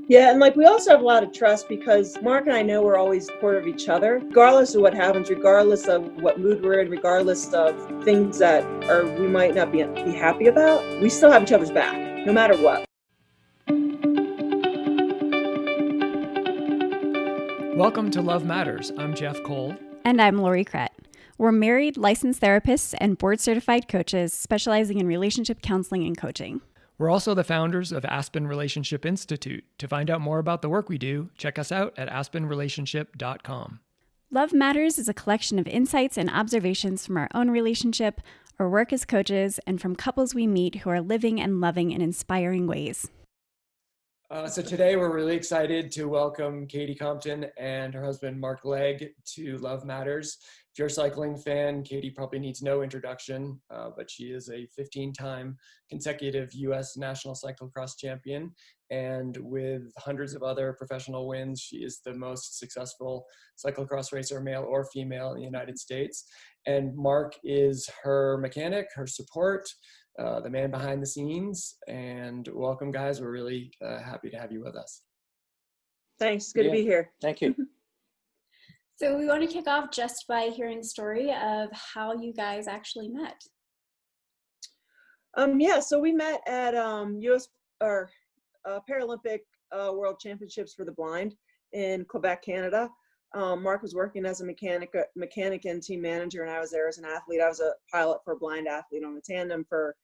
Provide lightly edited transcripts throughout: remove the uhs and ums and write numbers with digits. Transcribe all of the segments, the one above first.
Yeah, and like we also have a lot of trust because Mark and I know we're always supportive of each other, regardless of what happens, regardless of what mood we're in, regardless of things that we might not be happy about. We still have each other's back, no matter what. Welcome to Love Matters. I'm Jeff Cole. And I'm Lori Krett. We're married, licensed therapists, and board-certified coaches specializing in relationship counseling and coaching. We're also the founders of Aspen Relationship Institute. To find out more about the work we do, check us out at aspenrelationship.com. Love Matters is a collection of insights and observations from our own relationship, our work as coaches, and from couples we meet who are living and loving in inspiring ways. So today we're really excited to welcome Katie Compton and her husband Mark Legg to Love Matters. If you're a cycling fan, Katie probably needs no introduction, but she is a 15-time consecutive US National Cyclocross Champion, and with hundreds of other professional wins, she is the most successful cyclocross racer, male or female, in the United States. And Mark is her mechanic, her support, the man behind the scenes. And welcome, guys. We're really happy to have you with us. Thanks. Good to be here. Thank you. So we want to kick off just by hearing the story of how you guys actually met. So we met at US Paralympic World Championships for the blind in Quebec, Canada. Mark was working as a mechanic and team manager, and I was there as an athlete. I was a pilot for a blind athlete on the tandem for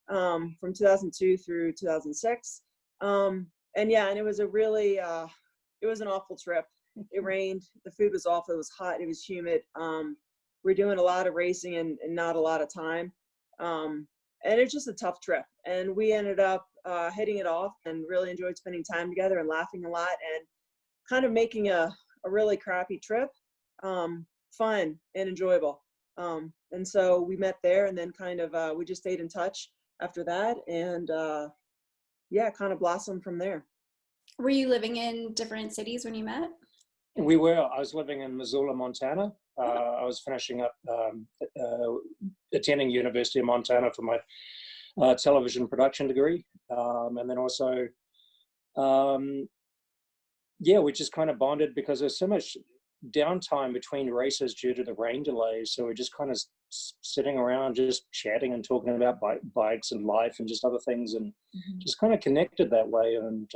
from 2002 through 2006. And it was a really it was an awful trip. It rained, the food was awful, it was hot, it was humid. We're doing a lot of racing and not a lot of time. And it's just a tough trip. And we ended up hitting it off and really enjoyed spending time together and laughing a lot and kind of making a really crappy trip fun and enjoyable. And so we met there, and then kind of we just stayed in touch after that, and kind of blossomed from there. Were you living in different cities when you met? We were. I was living in Missoula, Montana. I was finishing up attending University of Montana for my television production degree. And then also, we just kind of bonded because there's so much downtime between races due to the rain delays. So we're just kind of sitting around, just chatting and talking about bikes and life and just other things, and just kind of connected that way. And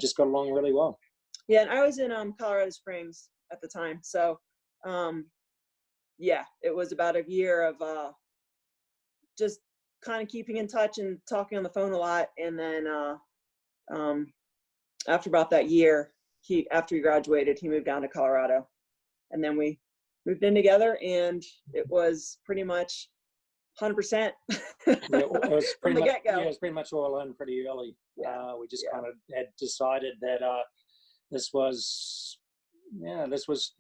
just got along really well. Yeah, and I was in Colorado Springs at the time. So, it was about a year of just kind of keeping in touch and talking on the phone a lot. And then after about that year, after he graduated, he moved down to Colorado. And then we moved in together, and it was pretty much 100%. It was from the get-go. Yeah, it was pretty much all in pretty early. We just kind of had decided that this was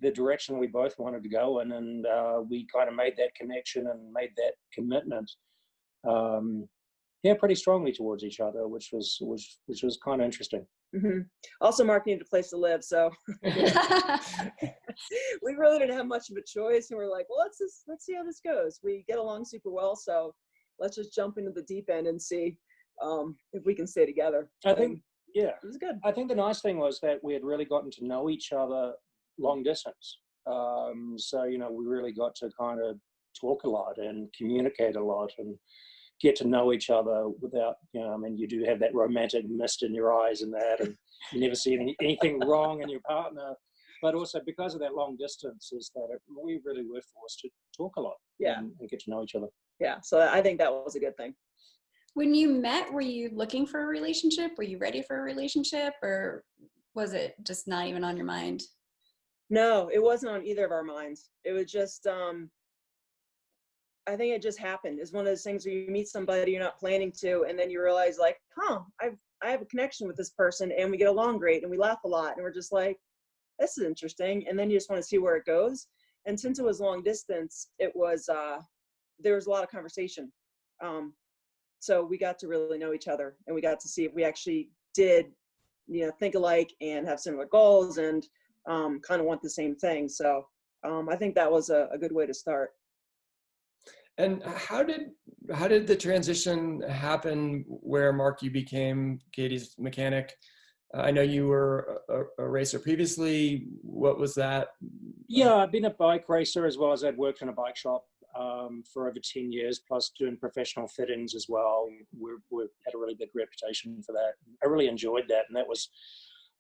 the direction we both wanted to go in, and we kind of made that connection and made that commitment pretty strongly towards each other, which was kind of interesting. Mm-hmm. Also, Mark needed a place to live, so we really didn't have much of a choice, and we're like, well, let's see how this goes. We get along super well, so let's just jump into the deep end and see if we can stay together. I think it was good. I think the nice thing was that we had really gotten to know each other long distance. So, we really got to kind of talk a lot and communicate a lot and get to know each other without, you do have that romantic mist in your eyes and that, and you never see anything wrong in your partner. But also because of that long distance is that we really were forced to talk a lot and get to know each other. Yeah, so I think that was a good thing. When you met, were you looking for a relationship? Were you ready for a relationship, or was it just not even on your mind? No, it wasn't on either of our minds. It was just, I think it just happened. It's one of those things where you meet somebody you're not planning to, and then you realize like, I have a connection with this person, and we get along great, and we laugh a lot, and we're just like, this is interesting. And then you just want to see where it goes. And since it was long distance, it was, there was a lot of conversation. So we got to really know each other, and we got to see if we actually did, think alike and have similar goals and kind of want the same thing. So I think that was a good way to start. And how did the transition happen where, Mark, you became Katie's mechanic I know you were a racer previously. What was that? Yeah, I've been a bike racer as well as I'd worked in a bike shop for over 10 years, plus doing professional fittings as well. We had a really big reputation for that. I really enjoyed that. And that was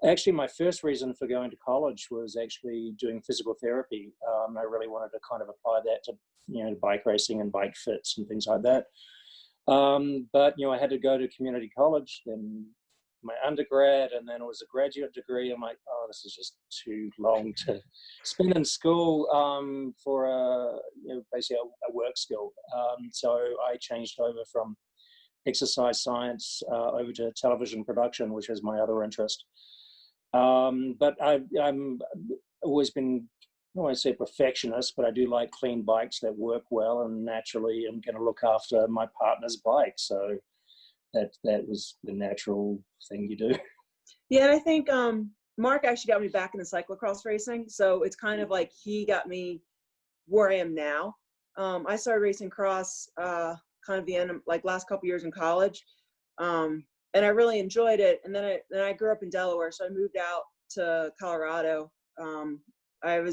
actually my first reason for going to college was actually doing physical therapy. I really wanted to kind of apply that to, to bike racing and bike fits and things like that. But, I had to go to community college, then my undergrad, and then it was a graduate degree. I'm like, oh, this is just too long to spend in school for basically a work skill. So I changed over from exercise science over to television production, which is my other interest. But I'm always been, I don't want to say perfectionist, but I do like clean bikes that work well, and naturally I'm going to look after my partner's bike. So that was the natural thing you do. Yeah, and I think Mark actually got me back into cyclocross racing. So it's kind of like he got me where I am now. I started racing cross kind of the end of like last couple years in college. And I really enjoyed it. And then I grew up in Delaware, so I moved out to Colorado. I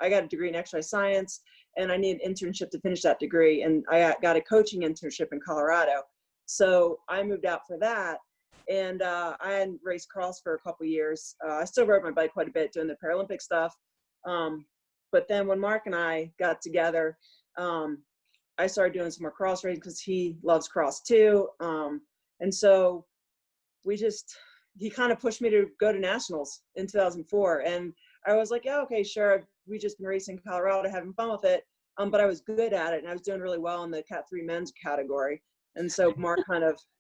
got a degree in exercise science, and I needed an internship to finish that degree. And I got a coaching internship in Colorado. So I moved out for that, and I hadn't raced cross for a couple years. I still rode my bike quite a bit doing the Paralympic stuff. But then when Mark and I got together, I started doing some more cross racing because he loves cross too. And so he kind of pushed me to go to nationals in 2004. And I was like, yeah, okay, sure. We've just been racing in Colorado, having fun with it. But I was good at it, and I was doing really well in the Cat 3 men's category. And so Mark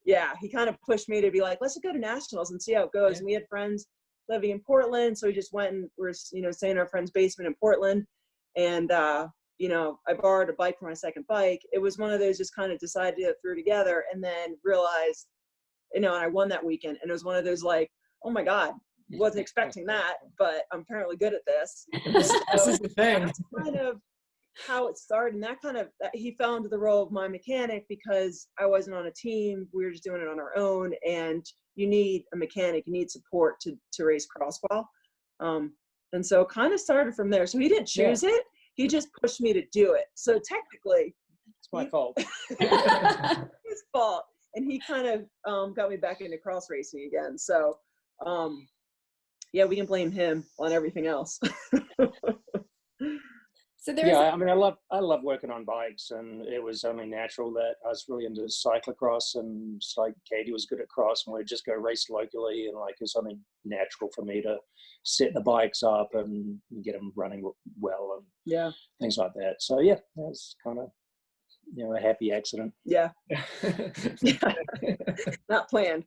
he kind of pushed me to be like, let's go to nationals and see how it goes. Yeah. And we had friends living in Portland. So we just went and we're, staying in our friend's basement in Portland. And, I borrowed a bike for my second bike. It was one of those just kind of decided to get through together, and then realized, and I won that weekend. And it was one of those like, oh my God, wasn't expecting that, but I'm apparently good at this. This is the thing. That's kind of how it started. And he fell into the role of my mechanic because I wasn't on a team. We were just doing it on our own, and you need a mechanic, you need support to race cross well. And so it kind of started from there. So he didn't choose it. He just pushed me to do it. So technically it's my fault. His fault. And he kind of got me back into cross racing again. So we can blame him on everything else. So I love working on bikes, and it was only natural that I was really into cyclocross, and just like Katie was good at cross, and we'd just go race locally, and like it's something natural for me to set the bikes up and get them running well and things like that. So that's kind of a happy accident. Yeah. Not planned.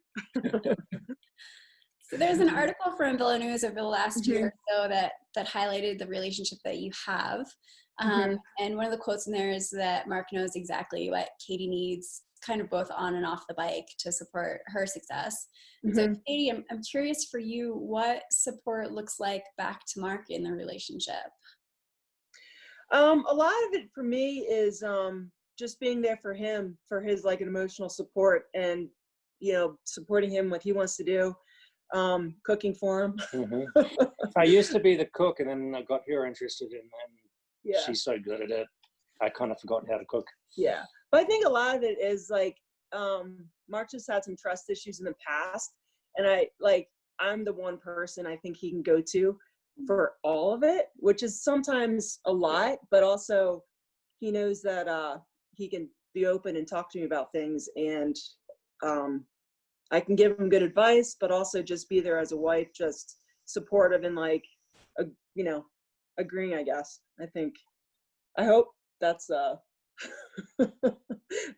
So there's an article from Villa News over the last year or so that highlighted the relationship that you have. And one of the quotes in there is that Mark knows exactly what Katie needs, kind of both on and off the bike, to support her success. So Katie, I'm curious for you, what support looks like back to Mark in the relationship? A lot of it for me is just being there for him, for his like an emotional support, and supporting him what he wants to do. Cooking for him. I used to be the cook, and then I got her interested in that. She's so good at it. I kind of forgot how to cook. Yeah. But I think a lot of it is like, Mark just had some trust issues in the past. And I'm the one person I think he can go to for all of it, which is sometimes a lot, but also he knows that he can be open and talk to me about things. And I can give him good advice, but also just be there as a wife, just supportive and agreeing, I guess. I hope that's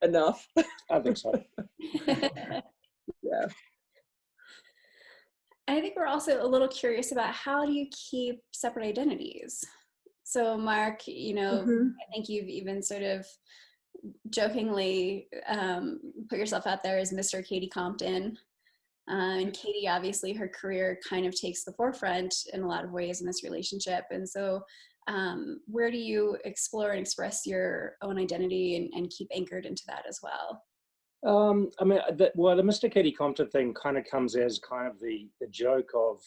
enough. I think so. Yeah. I think we're also a little curious about, how do you keep separate identities? So Mark, I think you've even sort of jokingly put yourself out there as Mr. Katie Compton. And Katie, obviously, her career kind of takes the forefront in a lot of ways in this relationship. And so where do you explore and express your own identity and keep anchored into that as well? I mean, the Mr. Katie Compton thing kind of comes as kind of the joke of,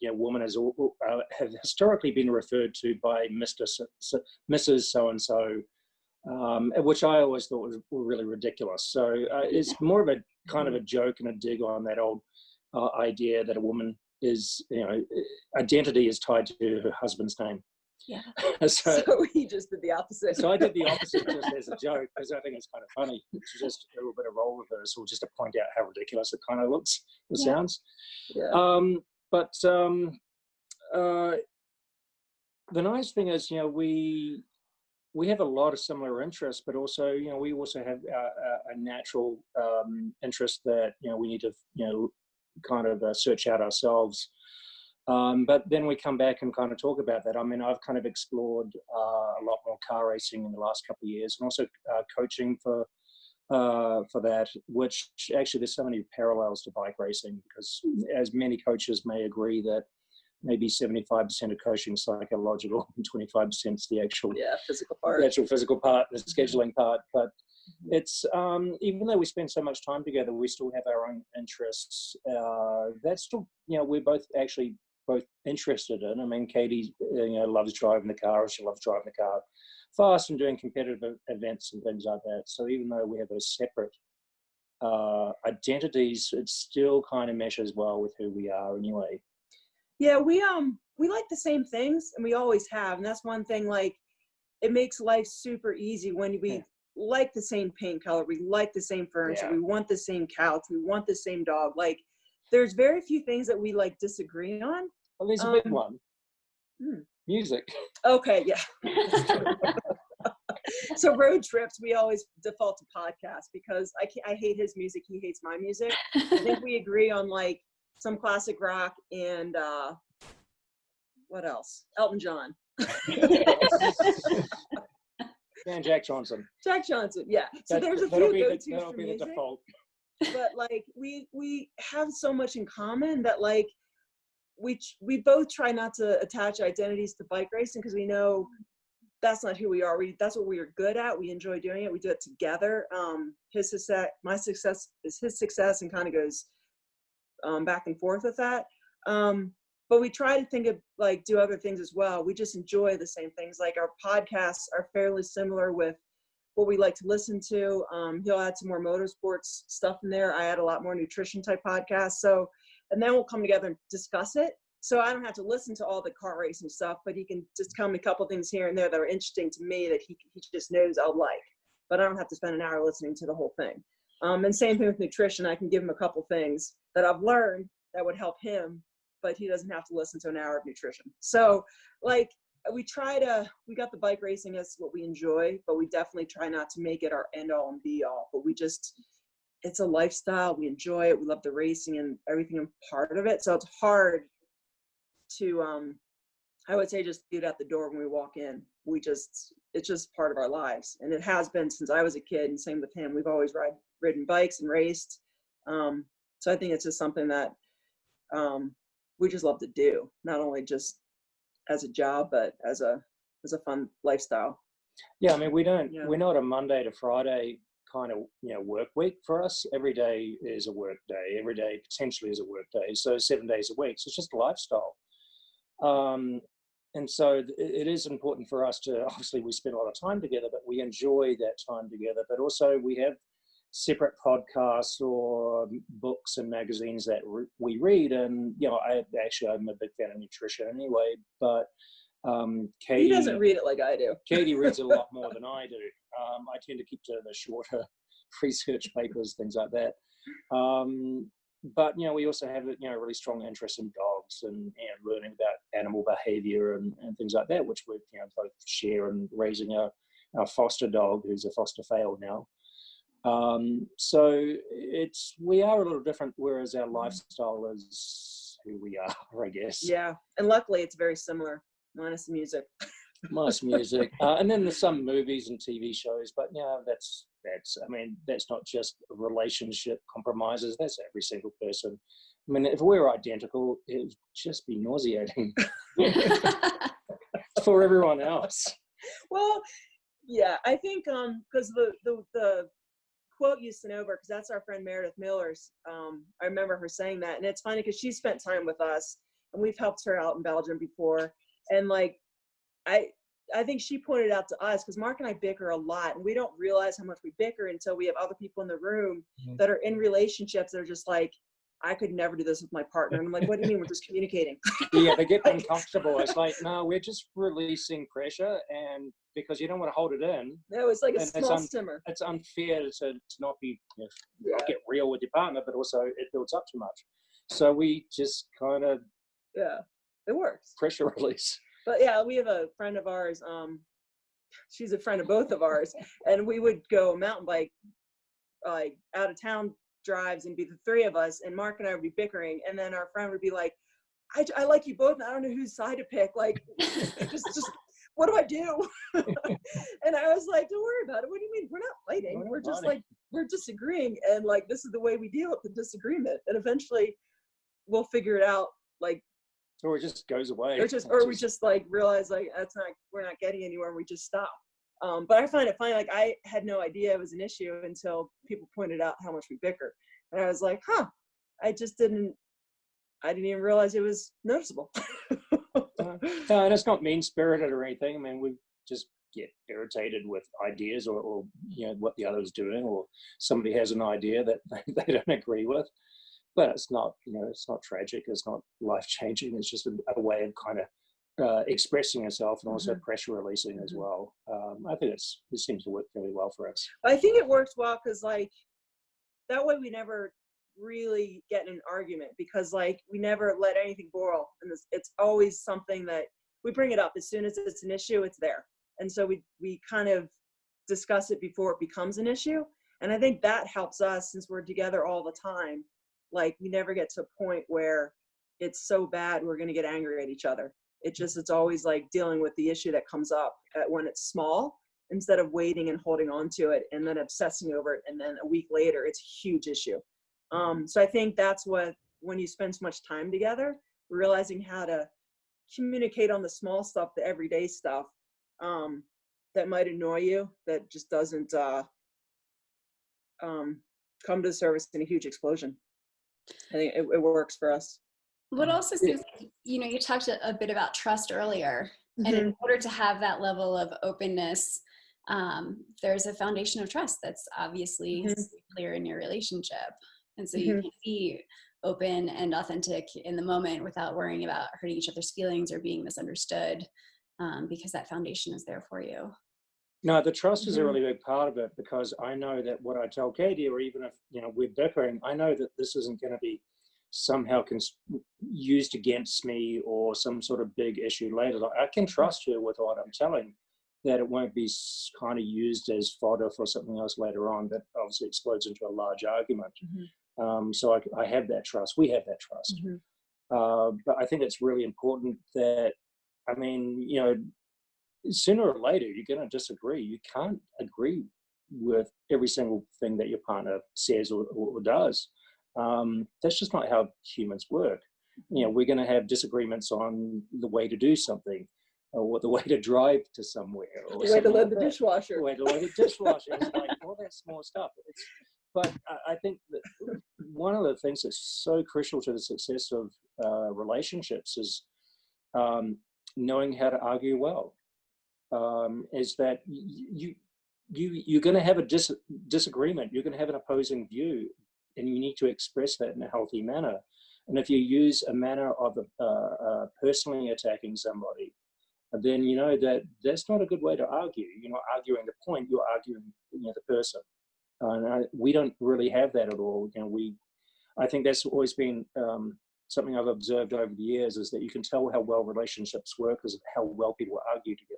women have historically been referred to by Mrs. So-and-so, which I always thought were really ridiculous. So it's more of a kind of a joke and a dig on that old idea that a woman is, identity is tied to her husband's name. Yeah. So he just did the opposite. So I did the opposite just as a joke, because I think it's kind of funny. It's just a little bit of role reversal, just to point out how ridiculous it kind of looks, sounds. Yeah. The nice thing is, we have a lot of similar interests, but also, we also have a natural interest that, we need to, kind of search out ourselves. But then we come back and kind of talk about that. I mean, I've kind of explored a lot more car racing in the last couple of years, and also coaching for that, which actually there's so many parallels to bike racing, because as many coaches may agree that maybe 75% of coaching is psychological and 25% is the actual physical part, the scheduling part. But it's even though we spend so much time together, we still have our own interests. That's still, we're both interested in. I mean, Katie, loves driving the car. She loves driving the car fast and doing competitive events and things like that. So even though we have those separate identities, it still kind of meshes well with who we are anyway. Yeah, we like the same things, and we always have. And that's one thing, like, it makes life super easy when we like the same paint color, we like the same furniture, we want the same couch, we want the same dog. Like, there's very few things that we like disagree on. Well, there's a big one. Music. Okay, yeah. So road trips, we always default to podcasts, because I hate his music, he hates my music. I think we agree on like some classic rock and what else? Elton John. And Jack Johnson. Jack Johnson, yeah. So there's a few go-tos for music. The default. But like we have so much in common that like we both try not to attach identities to bike racing, because we know that's not who we are. That's what we are good at. We enjoy doing it. We do it together. His success, my success is his success, and kind of goes back and forth with that. But we try to think of like do other things as well. We just enjoy the same things. Like our podcasts are fairly similar with what we like to listen to. He'll add some more motorsports stuff in there. I add a lot more nutrition type podcasts. So, and then we'll come together and discuss it. So I don't have to listen to all the car racing stuff, but he can just tell me a couple things here and there that are interesting to me that he just knows I'll like. But I don't have to spend an hour listening to the whole thing. And same thing with nutrition. I can give him a couple things that I've learned that would help him, but he doesn't have to listen to an hour of nutrition. So like we got the bike racing as what we enjoy, but we definitely try not to make it our end all and be all. But it's a lifestyle. We enjoy it. We love the racing and everything part of it. So it's hard to, I would say, just get out the door when we walk in. It's just part of our lives. And it has been since I was a kid, and same with him. We've always ridden bikes and raced. So I think it's just something that we just love to do, not only just as a job, but as a fun lifestyle. Yeah, I mean, we're not a Monday to Friday kind of work week for us. Every day is a work day. Every day potentially is a work day. So 7 days a week. So it's just a lifestyle. And so it is important for us to, obviously we spend a lot of time together, but we enjoy that time together. But also we have separate podcasts or books and magazines that we read. And, I'm a big fan of nutrition anyway, but Katie... He doesn't read it like I do. Katie reads a lot more than I do. I tend to keep to the shorter research papers, things like that. But, we also have, a really strong interest in dogs and learning about animal behavior and things like that, which we, both share, and raising our foster dog, who's a foster fail now. So we are a little different, whereas our lifestyle is who we are, I guess. Yeah. And luckily it's very similar, minus the music. Minus music. And then there's some movies and TV shows, but that's not just relationship compromises. That's every single person. I mean, if we were identical, it would just be nauseating for everyone else. Well, yeah, I think because the quote you sent over, because that's our friend Meredith Miller's. I remember her saying that, and it's funny because she spent time with us, and we've helped her out in Belgium before. And like, I think she pointed out to us, because Mark and I bicker a lot, and we don't realize how much we bicker until we have other people in the room that are in relationships that are just like, I could never do this with my partner. And I'm like, what do you mean? We're just communicating. Yeah, they get uncomfortable. It's like, no, we're just releasing pressure, and because you don't want to hold it in. No, it's like a small simmer. It's unfair to not be, not get real with your partner, but also it builds up too much. So we just kind of it works. Pressure release. But yeah, we have a friend of ours. She's a friend of both of ours, and we would go mountain bike, like out of town drives, and be the three of us. And Mark and I would be bickering, and then our friend would be like, "I like you both, and I don't know whose side to pick. Like, just what do I do?" And I was like, "Don't worry about it. What do you mean? We're not fighting. We're just like, we're disagreeing, and like this is the way we deal with the disagreement, and eventually we'll figure it out." Like. Or it just goes away. Or we just like realize like we're not getting anywhere, and we just stop. But I find it funny, like I had no idea it was an issue until people pointed out how much we bicker. And I was like, I didn't even realize it was noticeable. No, and it's not mean-spirited or anything. I mean, we just get irritated with ideas or what the other's doing, or somebody has an idea that they don't agree with. But it's not, it's not tragic. It's not life-changing. It's just a way of kind of expressing yourself, and also pressure releasing as well. I think it seems to work really well for us. I think it works well because like that way we never really get in an argument, because like we never let anything boil, and it's always something that we bring it up as soon as it's an issue. It's there, and so we kind of discuss it before it becomes an issue. And I think that helps us, since we're together all the time. Like we never get to a point where it's so bad we're going to get angry at each other. It's always like dealing with the issue that comes up when it's small, instead of waiting and holding on to it and then obsessing over it, and then a week later it's a huge issue. So I think that's what, when you spend so much time together, realizing how to communicate on the small stuff, the everyday stuff that might annoy you, that just doesn't come to the surface in a huge explosion. I think it works for us. What also seems like, you talked a bit about trust earlier, and in order to have that level of openness, there's a foundation of trust that's obviously clear in your relationship. And so you can be open and authentic in the moment without worrying about hurting each other's feelings or being misunderstood, because that foundation is there for you. No, the trust is a really big part of it, because I know that what I tell Katie, or even if we're bickering, I know that this isn't going to be somehow used against me or some sort of big issue later. Like, I can trust her with what I'm telling, that it won't be kind of used as fodder for something else later on that obviously explodes into a large argument. So I have that trust. We have that trust. But I think it's really important that, I mean, sooner or later you're going to disagree. You can't agree with every single thing that your partner says or does. That's just not how humans work. We're going to have disagreements on the way to do something, or the way to drive to somewhere, or the way to load the dishwasher. The way to load the dishwasher. It's like all that small stuff. But I think that one of the things that's so crucial to the success of relationships is knowing how to argue well. Is that you're going to have a disagreement. You're going to have an opposing view, and you need to express that in a healthy manner. And if you use a manner of personally attacking somebody, then that's not a good way to argue. You're not arguing the point. You're arguing the person. And we don't really have that at all. I think that's always been something I've observed over the years, is that you can tell how well relationships work is how well people argue together.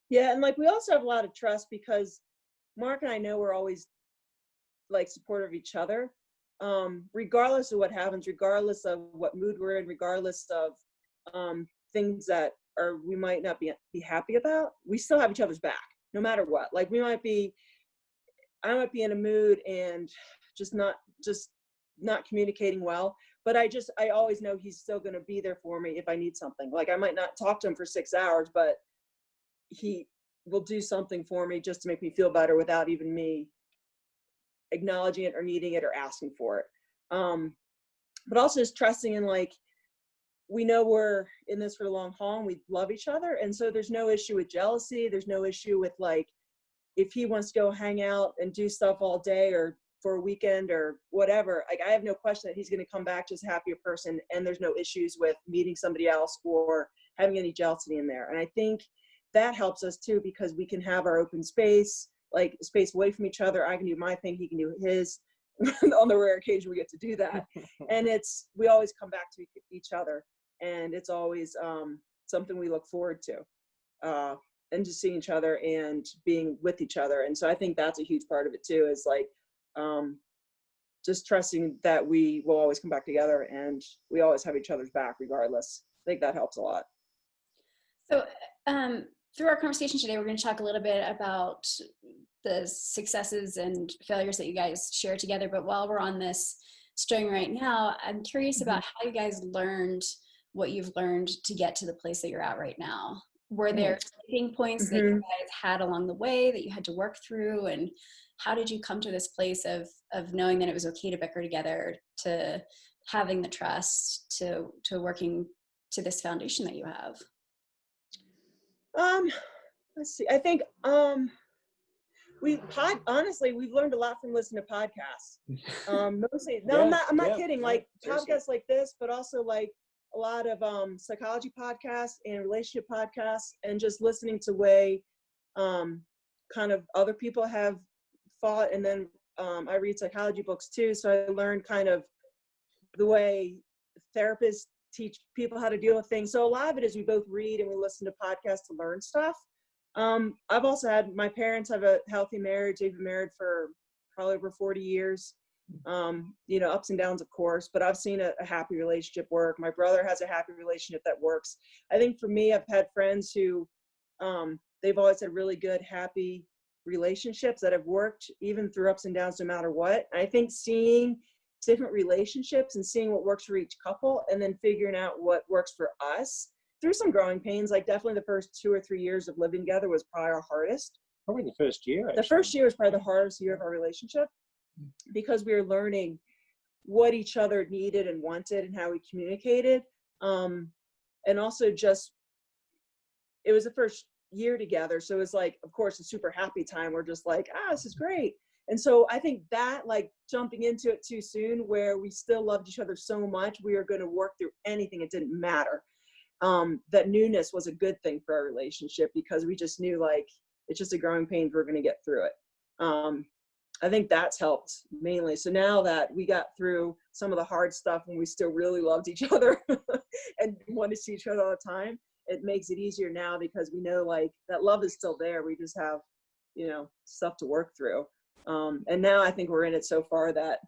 Yeah, and like we also have a lot of trust, because Mark and I know we're always like supportive of each other, regardless of what happens, regardless of what mood we're in, regardless of things that we might not be happy about. We still have each other's back, no matter what. Like I might be in a mood and just not communicating well, but I always know he's still going to be there for me if I need something. Like I might not talk to him for 6 hours, but will do something for me just to make me feel better without even me acknowledging it or needing it or asking for it. But also just trusting in, like, we know we're in this for the long haul and we love each other. And so there's no issue with jealousy. There's no issue with, like, if he wants to go hang out and do stuff all day or for a weekend or whatever, like, I have no question that he's going to come back just a happier person. And there's no issues with meeting somebody else or having any jealousy in there. And I think that helps us too, because we can have our open space, like space away from each other. I can do my thing, he can do his. On the rare occasion we get to do that. And we always come back to each other. And it's always something we look forward to, and just seeing each other and being with each other. And so I think that's a huge part of it too, is like just trusting that we will always come back together and we always have each other's back regardless. I think that helps a lot. So through our conversation today, we're going to talk a little bit about the successes and failures that you guys share together. But while we're on this string right now, I'm curious about how you guys learned what you've learned to get to the place that you're at right now. Were there sticking points that you guys had along the way that you had to work through? And how did you come to this place of knowing that it was okay to bicker together, to having the trust, to working to this foundation that you have? Let's see. I think honestly, we've learned a lot from listening to podcasts. Mostly, no, I'm not kidding. Like podcasts like this, but also like a lot of psychology podcasts and relationship podcasts, and just listening to way kind of other people have fought. And then I read psychology books too, so I learned kind of the way therapists teach people how to deal with things. So a lot of it is we both read and we listen to podcasts to learn stuff. I've also had, my parents have a healthy marriage. They've been married for probably over 40 years. Ups and downs, of course, but I've seen a happy relationship work. My brother has a happy relationship that works. I think for me, I've had friends who, they've always had really good, happy relationships that have worked even through ups and downs, no matter what. I think seeing different relationships and seeing what works for each couple and then figuring out what works for us through some growing pains, like definitely the first 2 or 3 years of living together was probably our hardest. Probably the first year, actually. The first year was probably the hardest year of our relationship, because we were learning what each other needed and wanted and how we communicated. And also just, it was the first year together. So it was like, of course, a super happy time. We're just like, this is great. And so I think that, like, jumping into it too soon, where we still loved each other so much, we were going to work through anything. It didn't matter. That newness was a good thing for our relationship, because we just knew, like, it's just a growing pain. We're going to get through it. I think that's helped mainly. So now that we got through some of the hard stuff and we still really loved each other and wanted to see each other all the time, it makes it easier now, because we know, like, that love is still there. We just have, stuff to work through. And now I think we're in it so far that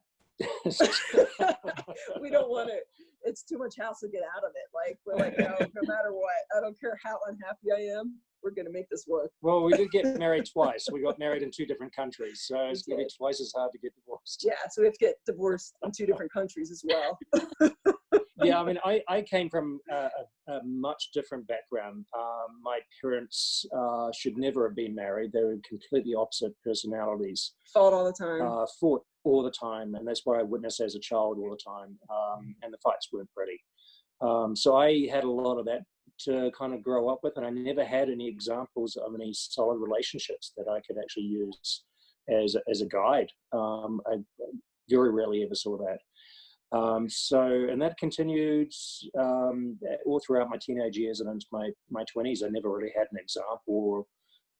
we don't want it. It's too much hassle to get out of it. Like, we're like, no matter what, I don't care how unhappy I am, we're going to make this work. Well, we did get married twice. We got married in 2 different countries, so it's going to be twice as hard to get divorced. Yeah, so we have to get divorced in 2 different countries as well. Yeah, I mean, I came from a much different background. My parents should never have been married. They were completely opposite personalities. Fought all the time. Fought all the time, and that's what I witnessed as a child all the time. And the fights weren't pretty. So I had a lot of that to kind of grow up with, and I never had any examples of any solid relationships that I could actually use as a guide. I very rarely ever saw that. And that continued all throughout my teenage years and into my 20s. I never really had an example or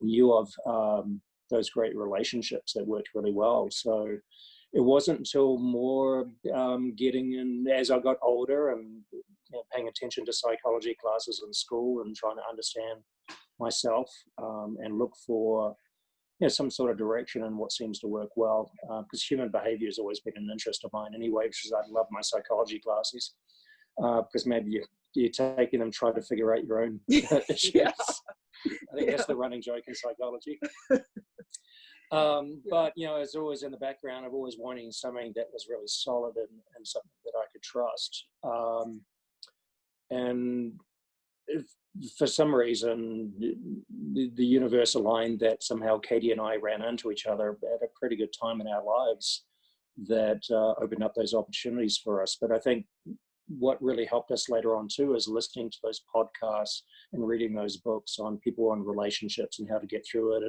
knew of those great relationships that worked really well. So it wasn't until more getting in as I got older and paying attention to psychology classes in school and trying to understand myself and look for some sort of direction and what seems to work well, because human behavior has always been an interest of mine anyway, which is I love my psychology classes, because maybe you're taking them trying to figure out your own issues. Yeah. I think that's the running joke in psychology. But, it's always in the background of always wanting something that was really solid and something that I could trust. And for some reason, the universe aligned that somehow Katie and I ran into each other at a pretty good time in our lives that opened up those opportunities for us. But I think what really helped us later on too is listening to those podcasts and reading those books on people and relationships and how to get through it,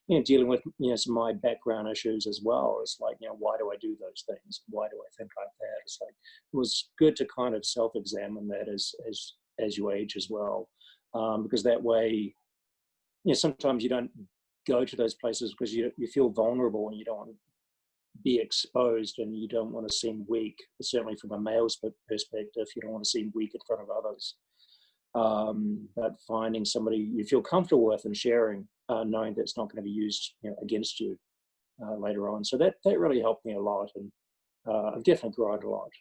and dealing with some of my background issues as well. It's like, why do I do those things? Why do I think like that? It's like, it was good to kind of self-examine that as you age as well, because that way, sometimes you don't go to those places because you feel vulnerable and you don't want to be exposed, and you don't want to seem weak. Certainly from a male's perspective, you don't want to seem weak in front of others. But finding somebody you feel comfortable with and sharing, knowing that's not going to be used against you later on. So that really helped me a lot, and I've definitely grown a lot.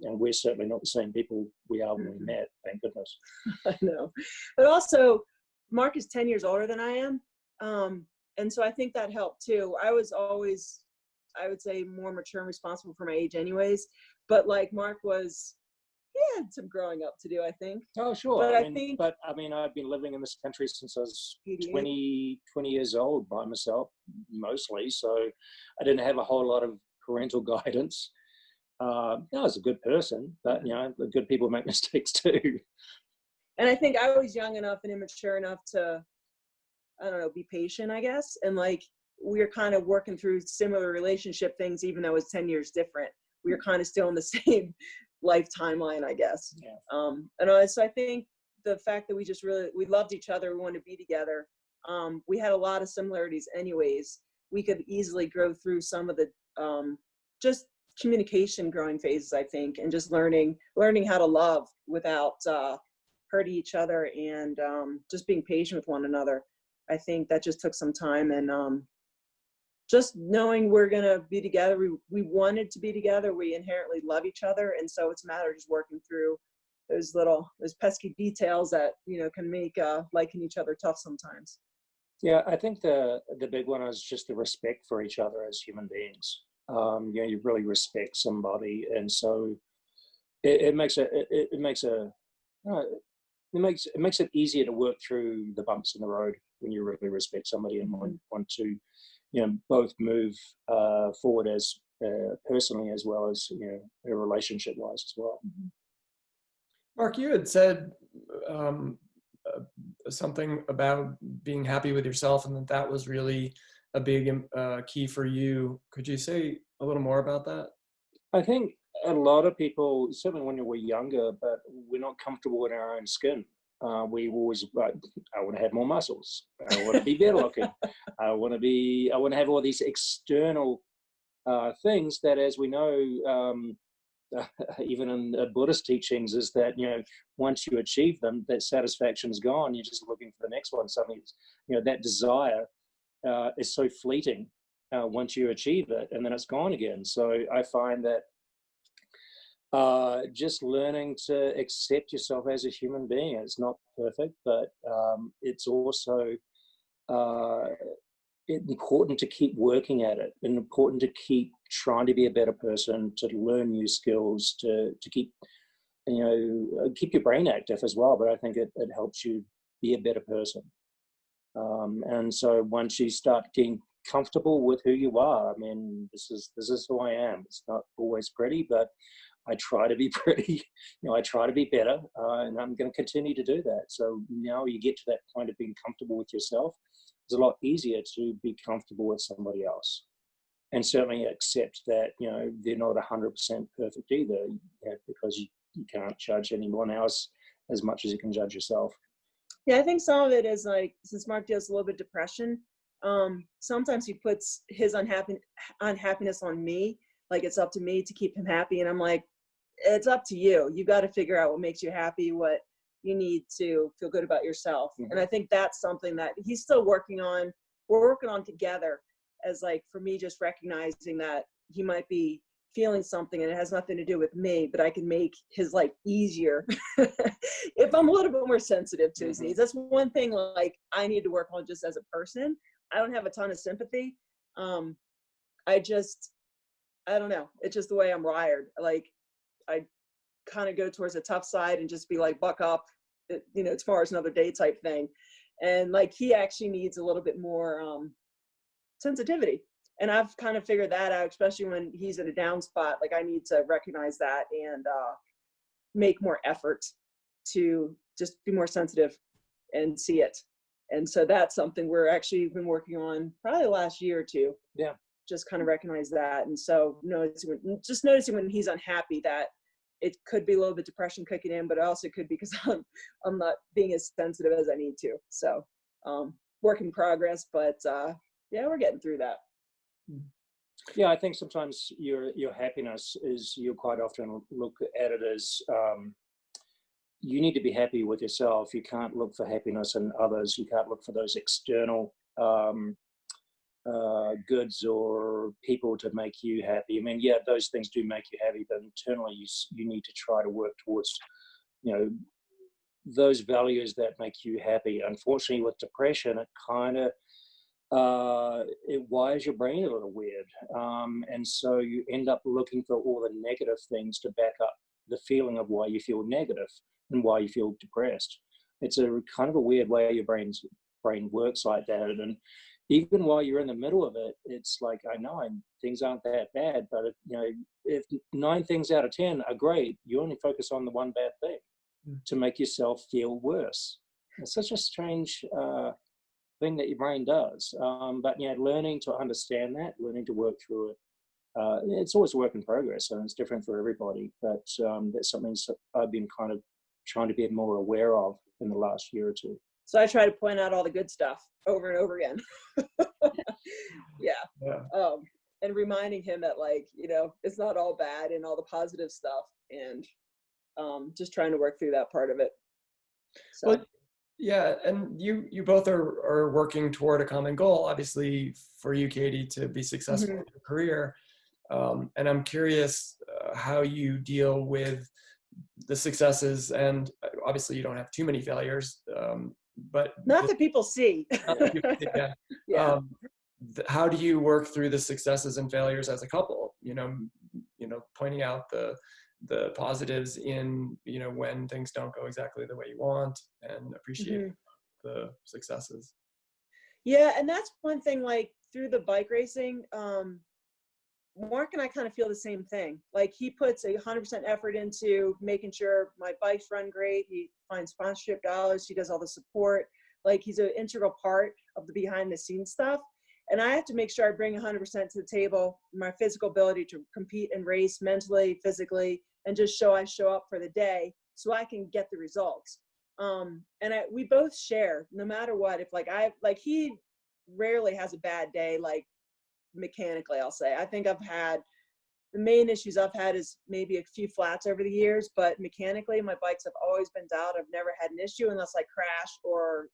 And we're certainly not the same people we are when we met, thank goodness. I know. But also, Mark is 10 years older than I am. And so I think that helped too. I was always, I would say, more mature and responsible for my age anyways. But like Mark was, he had some growing up to do, I think. Oh, sure. But I mean, I've been living in this country since I was 20 years old by myself, mostly. So I didn't have a whole lot of parental guidance. I was a good person, but the good people make mistakes too. And I think I was young enough and immature enough to, I don't know, be patient, I guess. And like, we were kind of working through similar relationship things, even though it was 10 years different. We were kind of still in the same life timeline, I guess. Yeah. So I think the fact that we loved each other, we wanted to be together. We had a lot of similarities anyways. We could easily grow through some of the just communication growing phases, I think, and just learning how to love without hurting each other, and just being patient with one another. I think that just took some time, and just knowing we're going to be together. We wanted to be together. We inherently love each other. And so it's a matter of just working through those pesky details that, can make liking each other tough sometimes. Yeah, I think the big one is just the respect for each other as human beings. You really respect somebody. And so it makes it easier to work through the bumps in the road when you really respect somebody and want to, both move forward as personally as well as relationship wise as well. Mark, you had said something about being happy with yourself, and that was really a big key for you. Could you say a little more about that? I think a lot of people, certainly when we're younger, but we're not comfortable in our own skin. We always, I want to have more muscles. I want to be better looking. I want to have all these external things that, as we know, even in Buddhist teachings, is that, once you achieve them, that satisfaction is gone. You're just looking for the next one. Something, that desire is so fleeting once you achieve it, and then it's gone again. So I find that just learning to accept yourself as a human being. It's not perfect, but it's also important to keep working at it, and important to keep trying to be a better person, to learn new skills, to keep keep your brain active as well. But I think it helps you be a better person. And so once you start getting comfortable with who you are, I mean, this is who I am. It's not always pretty, but I try to be pretty, I try to be better, and I'm going to continue to do that. So now you get to that point of being comfortable with yourself, it's a lot easier to be comfortable with somebody else, and certainly accept that, they're not 100% perfect either, because you can't judge anyone else as much as you can judge yourself. Yeah, I think some of it is like, since Mark deals a little bit depression, sometimes he puts his unhappiness on me. Like, it's up to me to keep him happy. And I'm like, it's up to you. You got to figure out what makes you happy, what you need to feel good about yourself. Mm-hmm. And I think that's something that he's still working on. We're working on together, as like, for me, just recognizing that he might be feeling something and it has nothing to do with me, but I can make his life easier if I'm a little bit more sensitive to his needs. That's one thing, like, I need to work on just as a person. I don't have a ton of sympathy. I don't know. It's just the way I'm wired. Like, I kind of go towards the tough side and just be like, buck up, tomorrow's another day type thing. And like, he actually needs a little bit more sensitivity. And I've kind of figured that out, especially when he's in a down spot. Like, I need to recognize that and make more effort to just be more sensitive and see it. And so that's something we're actually been working on probably the last year or two. Yeah. Just kind of recognize that. And so noticing when he's unhappy, that it could be a little bit depression kicking in, but it also could be because I'm not being as sensitive as I need to. So work in progress, but yeah, we're getting through that. Yeah, I think sometimes your happiness is, you quite often look at it as you need to be happy with yourself. You can't look for happiness in others. You can't look for those external goods or people to make you happy. I mean, yeah, those things do make you happy, but internally you need to try to work towards, those values that make you happy. Unfortunately, with depression, it kind of it wires your brain a little weird, and so you end up looking for all the negative things to back up the feeling of why you feel negative and why you feel depressed. It's a kind of a weird way your brain works like that. And even while you're in the middle of it, it's like, I know things aren't that bad, but if 9 things out of 10 are great, you only focus on the one bad thing to make yourself feel worse. It's such a strange thing that your brain does. But learning to understand that, learning to work through it, it's always a work in progress, and it's different for everybody. But that's something I've been kind of trying to be more aware of in the last year or two. So I try to point out all the good stuff over and over again. Yeah. And reminding him that, like, it's not all bad and all the positive stuff, and just trying to work through that part of it. So. Well, yeah, and you both are working toward a common goal, obviously, for you, Katie, to be successful in your career. And I'm curious how you deal with the successes, and obviously you don't have too many failures, but not that people see. Yeah. Yeah. How do you work through the successes and failures as a couple? Pointing out the positives in when things don't go exactly the way you want, and appreciate the successes. Yeah, and that's one thing, like, through the bike racing, Mark and I kind of feel the same thing. Like, he puts 100% effort into making sure my bikes run great. He finds sponsorship dollars. He does all the support. Like, he's an integral part of the behind the scenes stuff. And I have to make sure I bring 100% to the table, my physical ability to compete and race mentally, physically, and just I show up for the day so I can get the results. And we both share, no matter what. If he rarely has a bad day, like, mechanically, I'll say. I think the main issues I've had is maybe a few flats over the years, but mechanically my bikes have always been dialed. I've never had an issue unless I crash or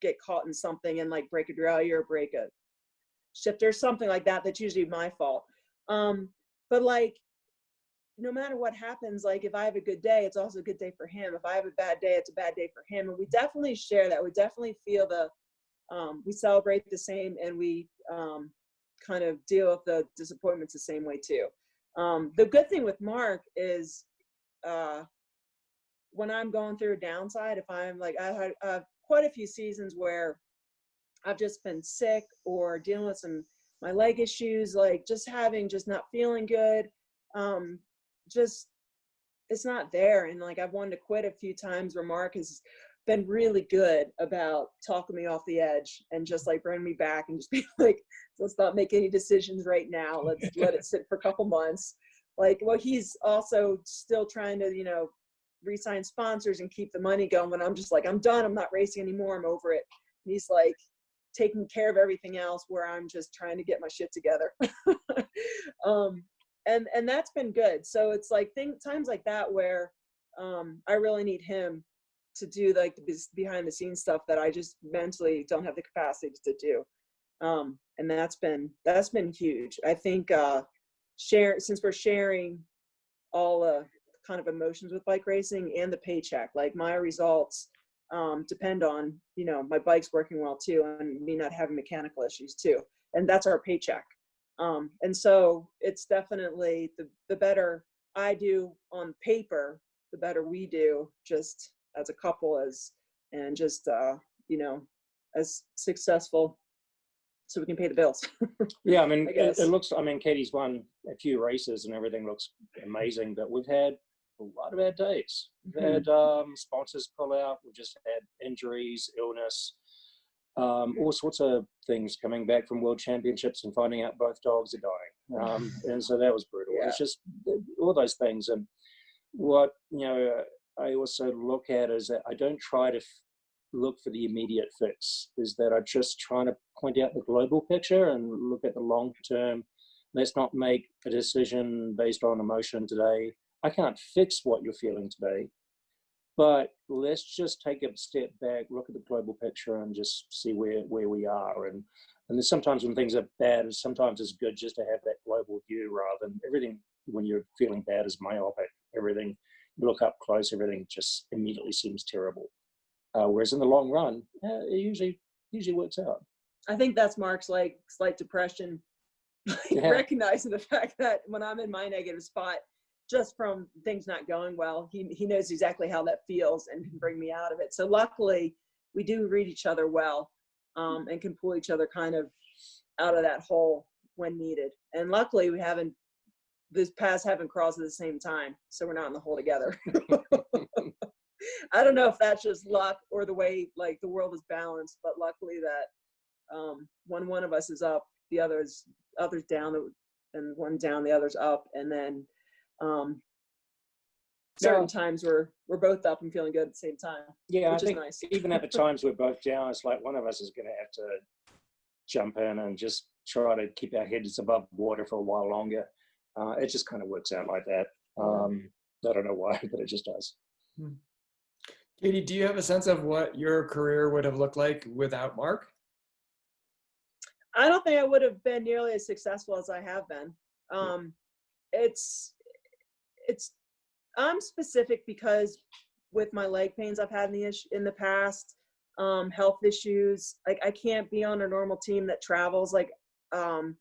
get caught in something and like break a derailleur or break a shifter, something like that. That's usually my fault. But like, no matter what happens, like, if I have a good day, it's also a good day for him. If I have a bad day, it's a bad day for him. And we definitely share that. We definitely feel we celebrate the same, and we kind of deal with the disappointments the same way too. The good thing with Mark is when I'm going through a downside, if I'm like, I had quite a few seasons where I've just been sick or dealing with my leg issues, like just not feeling good. It's not there. And like, I've wanted to quit a few times where Mark has been really good about talking me off the edge and just like bringing me back and just be like, let's not make any decisions right now. Let's let it sit for a couple months. Like, well, he's also still trying to, re-sign sponsors and keep the money going. When I'm just like, I'm done. I'm not racing anymore. I'm over it. And he's like taking care of everything else, where I'm just trying to get my shit together. And that's been good. So it's like times like that where I really need him to do like the behind the scenes stuff that I just mentally don't have the capacity to do. And that's been huge. I think since we're sharing all kind of emotions with bike racing and the paycheck, like my results depend on, my bike's working well too, and me not having mechanical issues too. And that's our paycheck. And so it's definitely the better I do on paper, the better we do just as a couple, and just you know, as successful so we can pay the bills. Yeah, I mean, I it looks, I mean, Katie's won a few races and everything looks amazing, but we've had a lot of bad days. We've had sponsors pull out, we've just had injuries, illness, all sorts of things coming back from World Championships and finding out both dogs are dying. And so that was brutal. Yeah. It's just all those things. And what, you know, I also look at is that I don't try to look for the immediate fix, is that I just trying to point out the global picture and look at the long term. Let's not make a decision based on emotion today. I can't fix what you're feeling today, but let's just take a step back, look at the global picture and just see where we are. And then sometimes when things are bad, sometimes it's good just to have that global view rather than everything when you're feeling bad is myopic. Everything, you look up close, everything just immediately seems terrible. Whereas in the long run, it usually works out. I think that's Mark's like slight depression, recognizing the fact that when I'm in my negative spot, just from things not going well, he knows exactly how that feels and can bring me out of it. So luckily, we do read each other well, and can pull each other kind of out of that hole when needed. And luckily, these paths haven't crossed at the same time, so we're not in the hole together. I don't know if that's just luck or the way like the world is balanced, but luckily that when one of us is up, the other's down, and one down, the other's up, and then certain times we're both up and feeling good at the same time. Yeah, which I think is nice. even at the times we're both down, it's like one of us is going to have to jump in and just try to keep our heads above water for a while longer. It just kind of works out like that. I don't know why, but it just does. Katie, do you have a sense of what your career would have looked like without Mark? I don't think I would have been nearly as successful as I have been. I'm specific because with my leg pains I've had in the past, health issues, like I can't be on a normal team that travels like on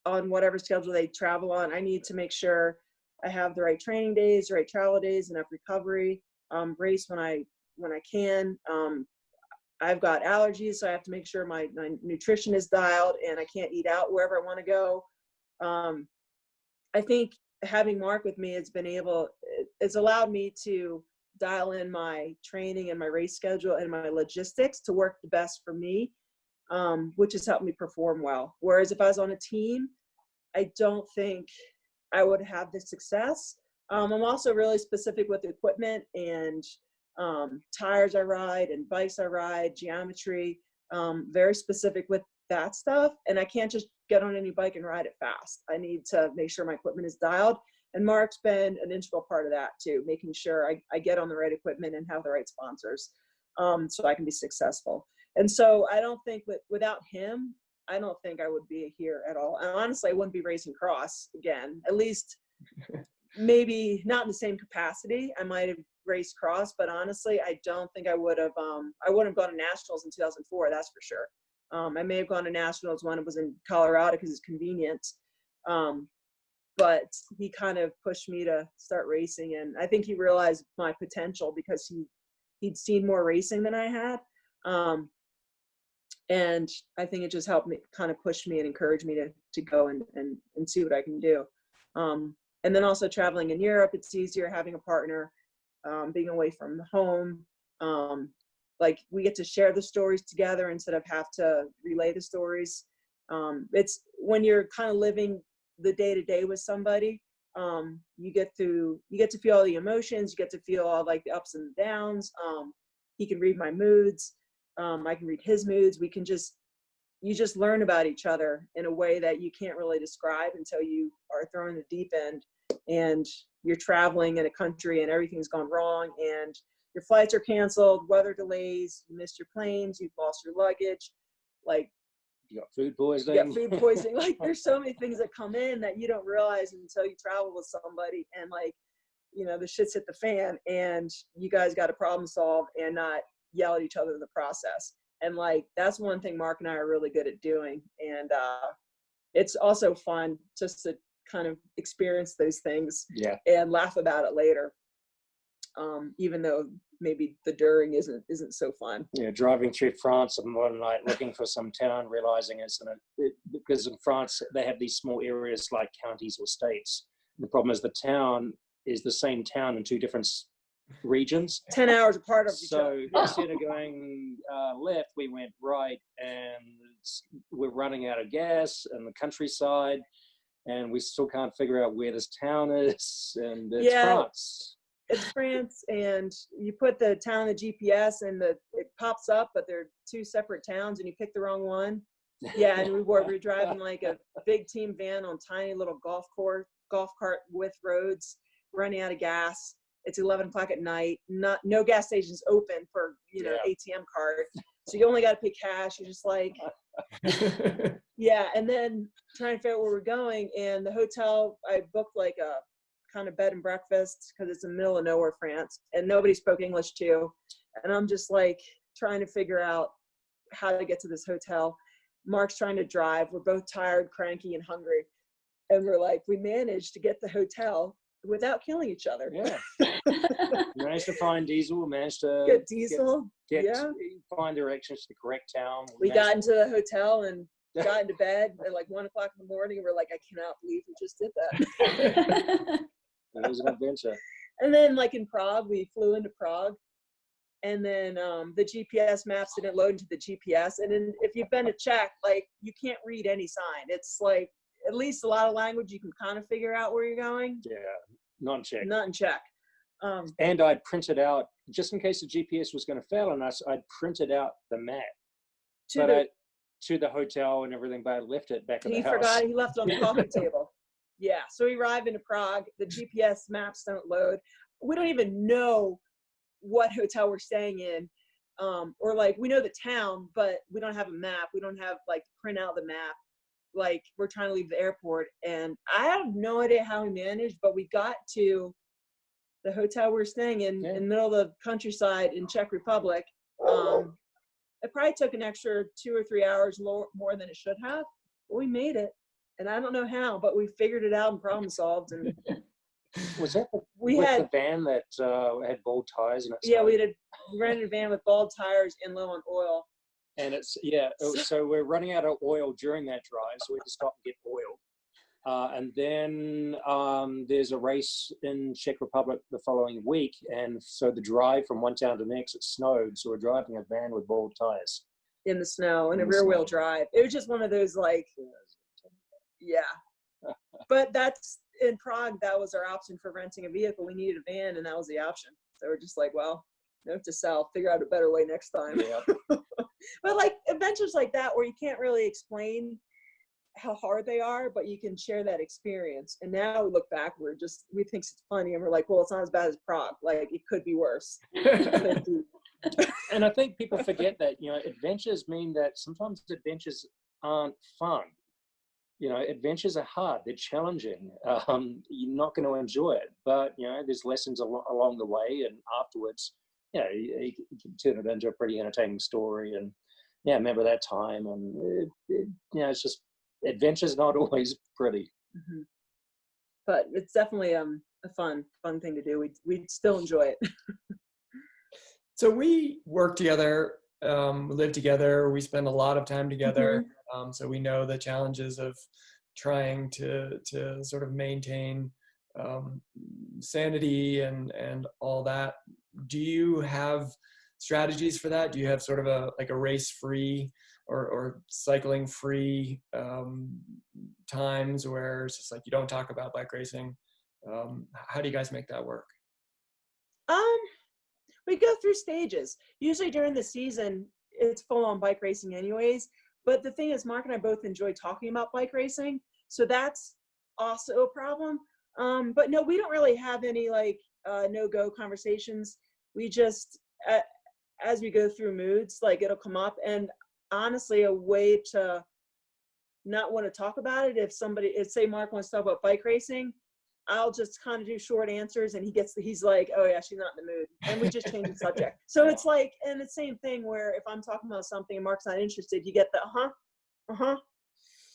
whatever schedule they travel on. I need to make sure I have the right training days, the right travel days, enough recovery, race when I can. I've got allergies, so I have to make sure my nutrition is dialed, and I can't eat out wherever I want to go. I think having Mark with me it's allowed me to dial in my training and my race schedule and my logistics to work the best for me, which has helped me perform well. Whereas if I was on a team, I don't think I would have the success. I'm also really specific with equipment and tires I ride and bikes I ride, geometry, very specific with that stuff. And I can't just get on any bike and ride it fast. I need to make sure my equipment is dialed. And Mark's been an integral part of that too, making sure I get on the right equipment and have the right sponsors, so I can be successful. And so I don't think without him, I don't think I would be here at all. And honestly, I wouldn't be racing cross again, at least maybe not in the same capacity. I might have raced cross, but honestly, I don't think I would have gone to nationals in 2004. That's for sure. I may have gone to nationals when it was in Colorado because it's convenient. But he kind of pushed me to start racing, and I think he realized my potential because he'd seen more racing than I had. And I think it just helped me, kind of push me and encourage me to go and see what I can do. And then also traveling in Europe, it's easier having a partner, being away from home. Like we get to share the stories together instead of have to relay the stories. It's when you're kind of living the day-to-day with somebody, you get to feel all the emotions, you get to feel all like the ups and downs. He can read my moods, I can read his moods. You just learn about each other in a way that you can't really describe until you are thrown in the deep end and you're traveling in a country and everything's gone wrong and your flights are canceled, weather delays, you missed your planes, you've lost your luggage, like you got food poisoning. Like there's so many things that come in that you don't realize until you travel with somebody and like, you know, the shit's hit the fan and you guys got to problem solve and not yell at each other in the process. And like, that's one thing Mark and I are really good at doing. And it's also fun just to kind of experience those things and laugh about it later. even though maybe the during isn't so fun. Yeah, driving through France one night looking for some town, realizing because in France they have these small areas like counties or states. The problem is the town is the same town in two different regions, 10 hours apart of each other. So instead of going left, we went right, and we're running out of gas in the countryside, and we still can't figure out where this town is, and it's France. It's France, and you put the town in the GPS, and it pops up, but they're two separate towns, and you pick the wrong one. Yeah, and we were driving like a big team van on tiny little golf cart with roads, running out of gas. It's 11 o'clock at night. No gas stations open for ATM card, so you only got to pay cash. You're just like, yeah. And then trying to figure out where we're going, and the hotel I booked like a kind of bed and breakfast because it's in the middle of nowhere, France, and nobody spoke English too. And I'm just like trying to figure out how to get to this hotel. Mark's trying to drive. We're both tired, cranky, and hungry, and we're like, we managed to get the hotel without killing each other. Yeah. Managed to find diesel, managed to get diesel, find directions to the correct town. We got into the hotel and got into bed at like 1 o'clock in the morning, and we're like, I cannot believe we just did that. It was an adventure. And then like in Prague, we flew into Prague, and then the GPS maps didn't load into the GPS. And then if you've been to Czech, like you can't read any sign. It's like, at least a lot of language you can kind of figure out where you're going. Yeah, not in Czech. Not in Czech. And I printed out, just in case the GPS was going to fail on us, I'd printed out the map to the hotel and everything, but I left it back in the house. He forgot, he left it on the coffee table. Yeah, so we arrived into Prague. The GPS maps don't load. We don't even know what hotel we're staying in. Or like, we know the town, but we don't have a map. We don't have like print out the map. Like we're trying to leave the airport, and I have no idea how we managed, but we got to the hotel we were staying in the middle of the countryside in Czech Republic. It probably took an extra 2 or 3 hours more than it should have, but we made it, and I don't know how, but we figured it out and problem solved. And was that the van that had bald tires in it? Yeah, we rented a van with bald tires and low on oil. And so we're running out of oil during that drive, so we had to stop and get oil. And then there's a race in Czech Republic the following week, and so the drive from one town to the next, it snowed, so we're driving a van with bald tires. In the snow, and a rear-wheel drive. It was just one of those like, yeah. But that's, in Prague, that was our option for renting a vehicle. We needed a van, and that was the option. So we're just like, well, note to self, figure out a better way next time. Yeah. But like adventures like that where you can't really explain how hard they are, but you can share that experience. And now we look back, we think it's funny, and we're like, well, it's not as bad as Prague. Like it could be worse. And I think people forget that, adventures mean that sometimes adventures aren't fun. Adventures are hard. They're challenging. You're not going to enjoy it, but there's lessons along the way, and afterwards, you can turn it into a pretty entertaining story. And remember that time. And it's just, adventure's not always pretty. Mm-hmm. But it's definitely a fun thing to do. We still enjoy it. So we work together, live together. We spend a lot of time together. Mm-hmm. So we know the challenges of trying to sort of maintain sanity and all that. Do you have strategies for that? Do you have sort of a race-free or cycling-free times where it's just like you don't talk about bike racing? How do you guys make that work? We go through stages. Usually during the season, it's full-on bike racing anyways. But the thing is, Mark and I both enjoy talking about bike racing, so that's also a problem. But no, we don't really have any like no-go conversations. We just, as we go through moods, like it'll come up. And honestly, a way to not want to talk about it, if say Mark wants to talk about bike racing, I'll just kind of do short answers, and he's like, oh yeah, she's not in the mood, and we just change the subject. So it's like, and the same thing where if I'm talking about something and Mark's not interested, you get the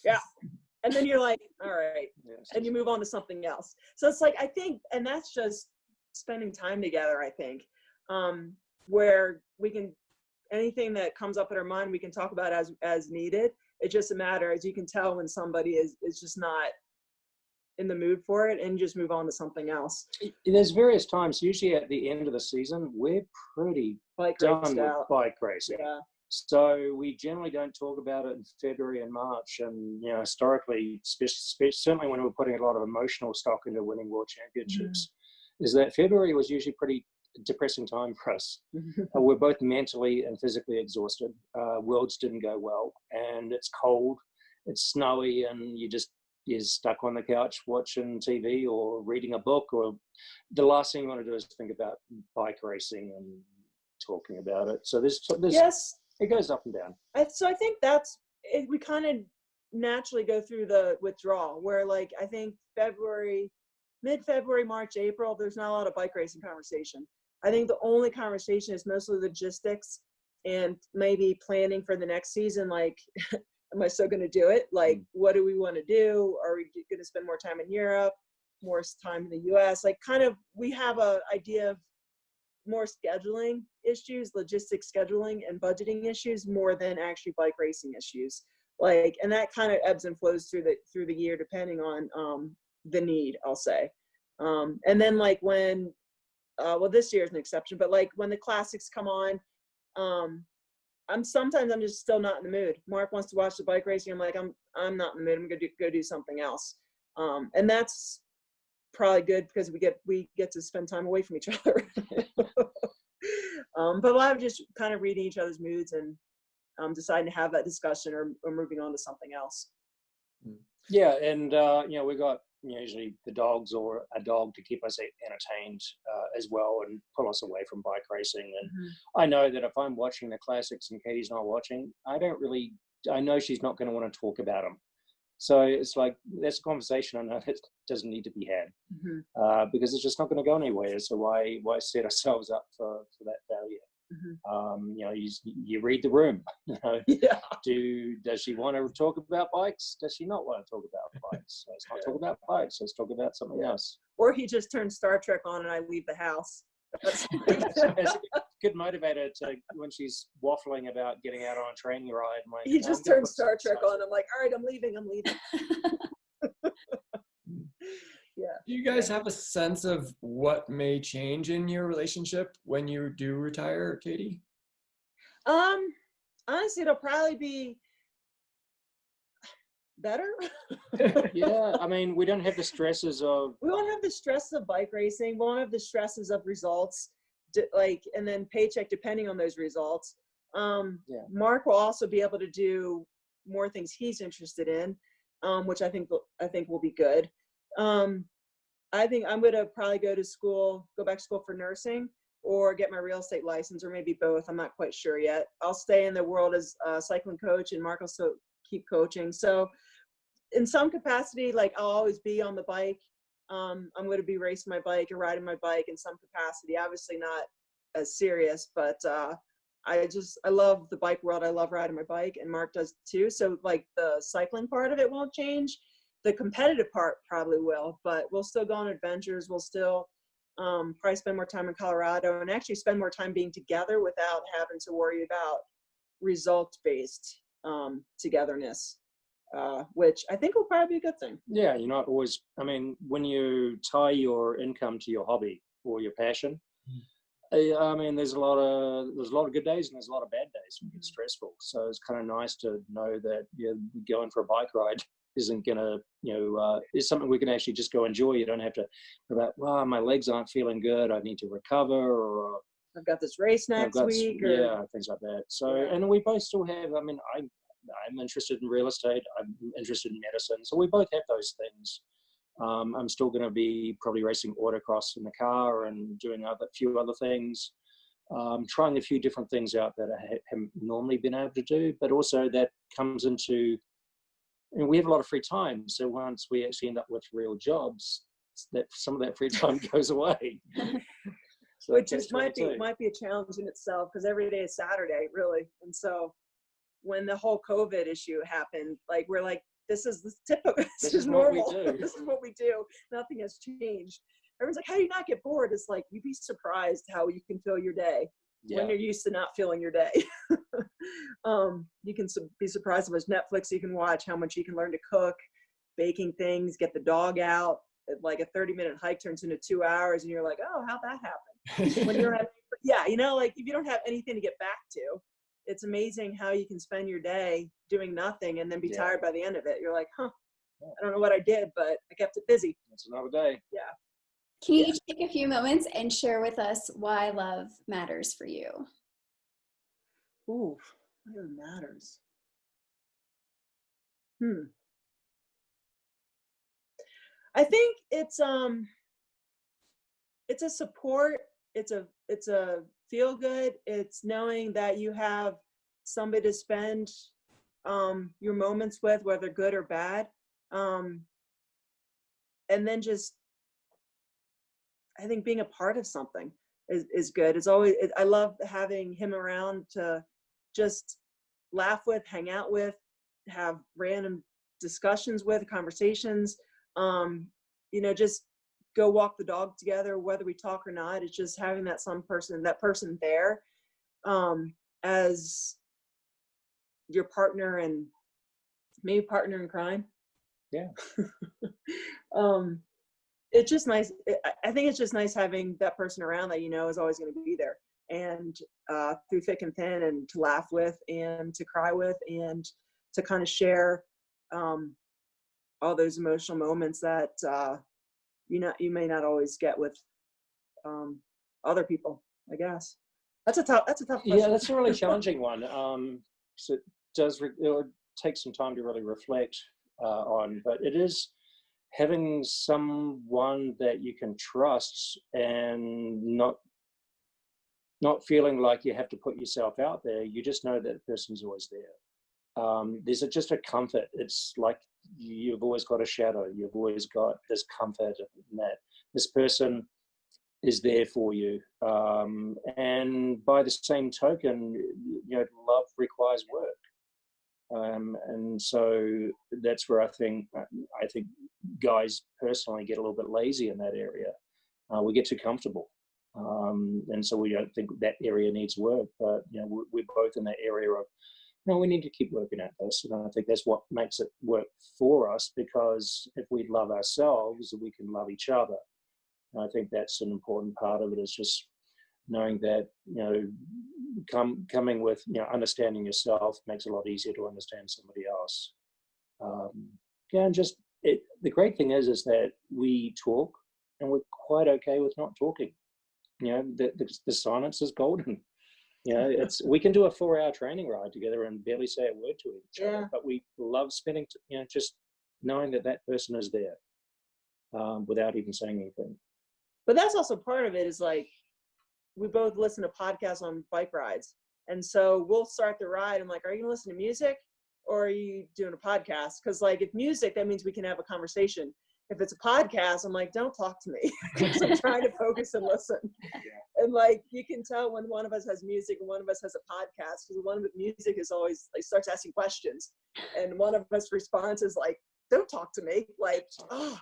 yeah, and then you're like, all right, and you move on to something else. So it's like, I think, and that's just spending time together, I think, where we can, anything that comes up in our mind, we can talk about as needed. It's just a matter, as you can tell, when somebody is just not in the mood for it, and just move on to something else. There's various times, usually at the end of the season, we're pretty done with bike racing. Yeah. So we generally don't talk about it in February and March. And, historically, certainly when we're putting a lot of emotional stock into winning world championships, is that February was usually pretty depressing time for us. We're both mentally and physically exhausted. Worlds didn't go well, and it's cold, it's snowy, and you're stuck on the couch watching TV or reading a book, or the last thing you want to do is think about bike racing and talking about it. So there's yes, it goes up and down. So I think that's it. We kind of naturally go through the withdrawal where, like, I think mid-February, March, April, there's not a lot of bike racing conversation. I think the only conversation is mostly logistics and maybe planning for the next season. Like, am I still going to do it? Like, what do we want to do? Are we going to spend more time in Europe, more time in the US? Like, kind of, we have a idea of more scheduling issues, logistics scheduling and budgeting issues, more than actually bike racing issues. Like, and that kind of ebbs and flows through the year, depending on the need, I'll say. And then, like, when this year is an exception, but like when the classics come on, I'm just still not in the mood. Mark wants to watch the bike racing. I'm like, I'm not in the mood. I'm gonna go do something else. And that's probably good because we get to spend time away from each other. But we'll have just kind of reading each other's moods and deciding to have that discussion or moving on to something else. Yeah, and we got usually the dogs or a dog to keep us entertained as well and pull us away from bike racing. And I know that if I'm watching the classics and Katie's not watching, I know she's not going to want to talk about them. So it's like, that's a conversation I know that doesn't need to be had because it's just not going to go anywhere. So why set ourselves up for that failure? You read the room. Does she want to talk about bikes? Does she not want to talk about bikes? Let's not talk about bikes. Let's talk about something else. Or he just turns Star Trek on and I leave the house. It's a good motivator to when she's waffling about getting out on a training ride. He just turns Star Trek on. I'm like, all right, I'm leaving. Yeah. Do you guys have a sense of what may change in your relationship when you do retire, Katie? Honestly, it'll probably be better. Yeah, I mean, we don't have the stresses of... We won't have the stress of bike racing. We won't have the stresses of results, and then paycheck depending on those results. Mark will also be able to do more things he's interested in, which I think will be good. I think I'm going to probably go back to school for nursing or get my real estate license, or maybe both. I'm not quite sure yet. I'll stay in the world as a cycling coach, and Mark will still keep coaching. So in some capacity, like, I'll always be on the bike. I'm going to be racing my bike or riding my bike in some capacity, obviously not as serious, but I love the bike world. I love riding my bike, and Mark does too. So, like, the cycling part of it won't change. The competitive part probably will, but we'll still go on adventures. We'll still probably spend more time in Colorado and actually spend more time being together without having to worry about results-based togetherness, which I think will probably be a good thing. Yeah, you're not always, I mean, when you tie your income to your hobby or your passion, I mean, there's a lot of good days and there's a lot of bad days when it gets stressful. So it's kind of nice to know that going for a bike ride isn't gonna, is something we can actually just go enjoy. You don't have to about, well, my legs aren't feeling good, I need to recover, or I've got this race next week, or things like that. So, and we both still have, I mean, I'm interested in real estate, I'm interested in medicine, so we both have those things. I'm still going to be probably racing autocross in the car and doing a few other things, trying a few different things out that I haven't normally been able to do, but also that comes into, and we have a lot of free time. So once we actually end up with real jobs, that some of that free time goes away. So which might be a challenge in itself, because every day is Saturday, really. And so when the whole COVID issue happened, like, we're like, this is normal. This is what we do. Nothing has changed. everyone's like, how do you not get bored? It's like, you'd be surprised how you can fill your day when you're used to not filling your day. You can be surprised how much Netflix you can watch, how much you can learn to cook, baking things, get the dog out. Like a 30-minute hike turns into 2 hours, and you're like, oh, how'd that happen? When you don't have, like if you don't have anything to get back to, it's amazing how you can spend your day doing nothing and then be tired by the end of it. You're like, I don't know what I did, but I kept it busy. It's another day. Yeah. Can you each take a few moments and share with us why love matters for you? Ooh, why it matters. I think it's a support. It's a feel good. It's knowing that you have somebody to spend your moments with, whether good or bad. And then just, I think being a part of something is good. It's always, I love having him around to just laugh with, hang out with, have random discussions with, conversations, just go walk the dog together, whether we talk or not. It's just having that person there as your partner, and maybe partner in crime. Yeah. It's just nice. I think it's just nice having that person around that is always going to be there, and through thick and thin, and to laugh with, and to cry with, and to kind of share all those emotional moments that you may not always get with other people. I guess that's a tough question. Yeah, that's a really challenging one. So it would take some time to really reflect on, but it is having someone that you can trust and not feeling like you have to put yourself out there. You just know that the person's always there. There's just a comfort. It's like you've always got a shadow. You've always got this comfort that this person is there for you. And by the same token, love requires work. And so that's where I think guys personally get a little bit lazy in that area. We get too comfortable. And so we don't think that area needs work, but we're both in that area of, we need to keep working at this. And I think that's what makes it work for us, because if we love ourselves, we can love each other. And I think that's an important part of it, is just knowing that, coming with, understanding yourself makes it a lot easier to understand somebody else. And just, the great thing is that we talk, and we're quite okay with not talking. The silence is golden. We can do a 4-hour training ride together and barely say a word to each other, but we love spending, just knowing that person is there without even saying anything. But that's also part of it, is like, we both listen to podcasts on bike rides. And so we'll start the ride. I'm like, are you gonna listen to music, or are you doing a podcast? Because like, if music, that means we can have a conversation. If it's a podcast, I'm like, don't talk to me, because I'm trying to focus and listen. Yeah. And like, you can tell when one of us has music and one of us has a podcast, because one with music is always like, starts asking questions, and one of us responds is like, don't talk to me, like,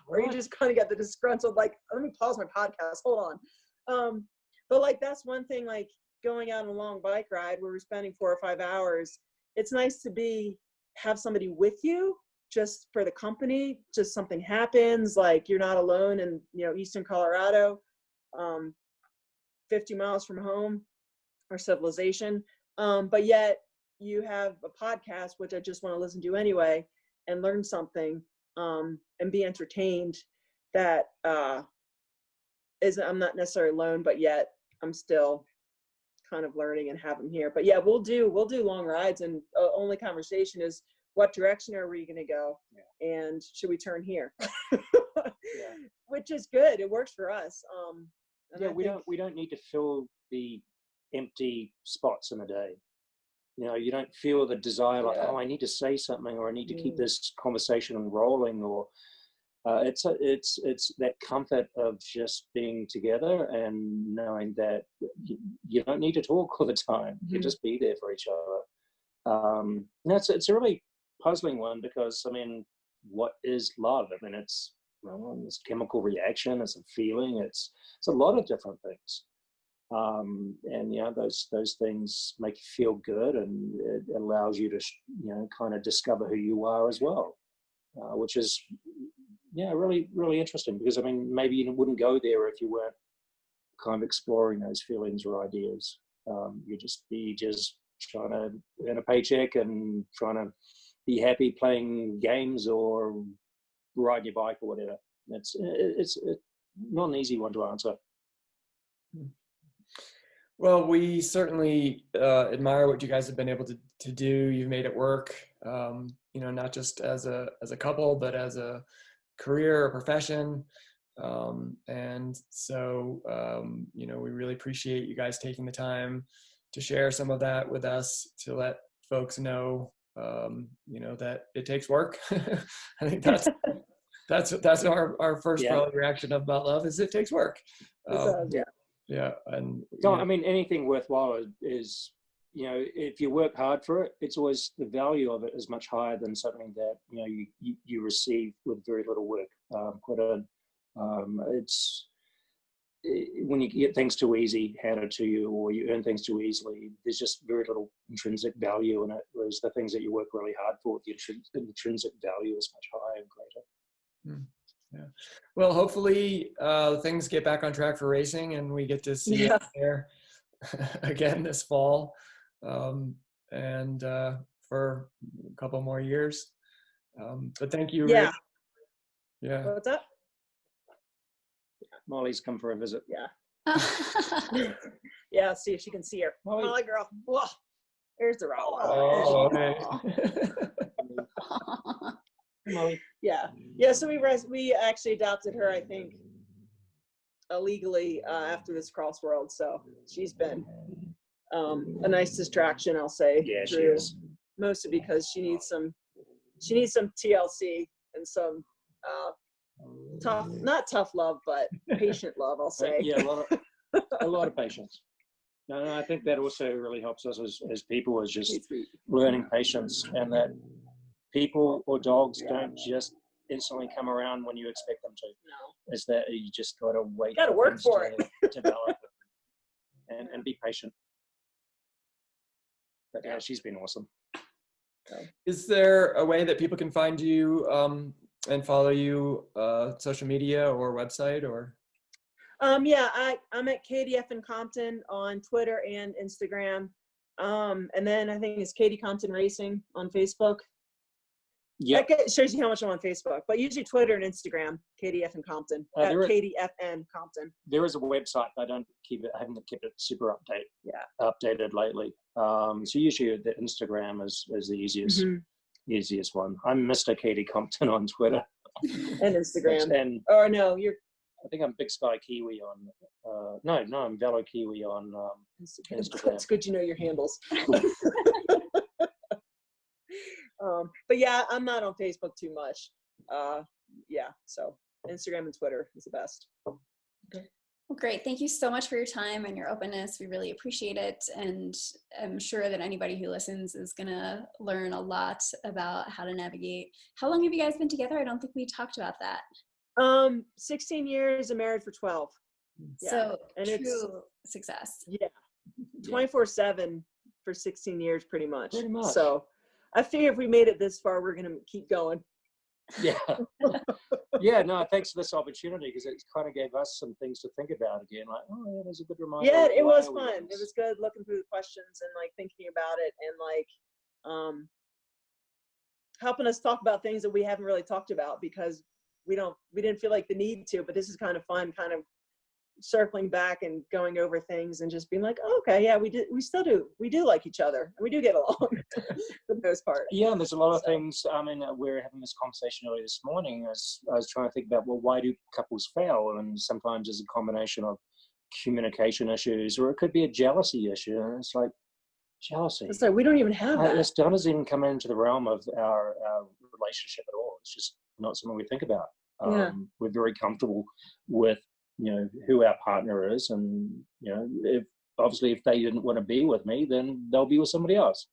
or you just kind of get the disgruntled, like, let me pause my podcast, hold on. But like, that's one thing, like going out on a long bike ride where we're spending 4 or 5 hours, it's nice to have somebody with you, just for the company. Just something happens, like you're not alone in eastern Colorado, 50 miles from home or civilization, but yet you have a podcast, which I just want to listen to anyway, and learn something, and be entertained. That I'm not necessarily alone, but yet I'm still kind of learning and have them here. But yeah, we'll do long rides, and only conversation is, what direction are we going to go? Yeah. And should we turn here? Yeah. Which is good. It works for us. We don't need to fill the empty spots in a day. You don't feel the desire like, I need to say something, or I need to keep this conversation rolling, or it's that comfort of just being together and knowing that you don't need to talk all the time. You can just be there for each other. It's a really puzzling one, because what is love? It's well, it's a chemical reaction, it's a feeling, it's a lot of different things. And you know, those things make you feel good, and it allows you to, you know, kind of discover who you are as well, which is, yeah, really, really interesting, because I mean, maybe you wouldn't go there if you weren't kind of exploring those feelings or ideas. You just trying to earn a paycheck and trying to be happy playing games or riding your bike or whatever. It's not an easy one to answer. Well, we certainly admire what you guys have been able to do. You've made it work, you know, not just as a couple, but as a career or profession. And so, you know, we really appreciate you guys taking the time to share some of that with us, to let folks know, you know, that it takes work. I think that's our first probably reaction about love, is it takes work. Yeah. And so, I mean, anything worthwhile is, you know, if you work hard for it, it's always, the value of it is much higher than something that, you know, you receive with very little work put in. It's when you get things too easy handed to you, or you earn things too easily, there's just very little intrinsic value in it. Whereas the things that you work really hard for, the intrinsic value is much higher and greater. Yeah. Well, hopefully things get back on track for racing, and we get to see it there again this fall, and for a couple more years. But thank you. Yeah. Yeah. What's up? Molly's come for a visit. Yeah. Yeah. See if she can see her. Molly girl. Whoa. There's the row. Oh, okay. Molly. Yeah. So we actually adopted her, I think, illegally after this Cross World. So she's been a nice distraction, I'll say. Yeah, she is. Mostly because she needs some TLC and some not tough love, but patient love, I'll say. Yeah, a lot of patience. No, I think that also really helps us as people, is just learning patience, and that people or dogs don't just instantly come around when you expect them to. No. Is that you just got to wait. Got to work for it. Develop and be patient. But yeah, she's been awesome. Is there a way that people can find you and follow you, social media or website, or? Yeah, I'm at Katie F in Compton on Twitter and Instagram. And then I think it's Katie Compton Racing on Facebook. Yeah, that shows you how much I'm on Facebook, but usually Twitter and Instagram, Katie F in Compton, Katie FN Compton. There is a website, but I haven't kept it super updated lately. So usually the Instagram is the easiest one. I'm Mr. Katie Compton on Twitter and Instagram. And no, I think I'm Big Sky Kiwi on. No, I'm Velo Kiwi on Instagram. It's good you know your handles. But yeah, I'm not on Facebook too much. Yeah, so Instagram and Twitter is the best. Okay. Well, great. Thank you so much for your time and your openness. We really appreciate it. And I'm sure that anybody who listens is going to learn a lot about how to navigate. How long have you guys been together? I don't think we talked about that. 16 years and married for 12. Yeah. So and true success. Yeah. 24/7 for 16 years, pretty much. So I figure if we made it this far, we're going to keep going. Yeah. Yeah, no, thanks for this opportunity, because it kind of gave us some things to think about again. Like, oh, yeah, there's a good reminder. Yeah, it was fun. It was good looking through the questions and like thinking about it, and like helping us talk about things that we haven't really talked about, because we didn't feel like the need to, but this is kind of fun, kind of circling back and going over things and just being like, oh, okay, yeah, we do like each other, and we do get along for the most part. Yeah, and there's a lot of things. I mean, we were having this conversation earlier this morning as I was trying to think about, well, why do couples fail? And sometimes it's a combination of communication issues, or it could be a jealousy issue. And it's like, jealousy. It's like, we don't even have that. This doesn't even come into the realm of our relationship at all. It's just not something we think about. We're very comfortable with, you know, who our partner is, and, you know, if they didn't want to be with me, then they'll be with somebody else.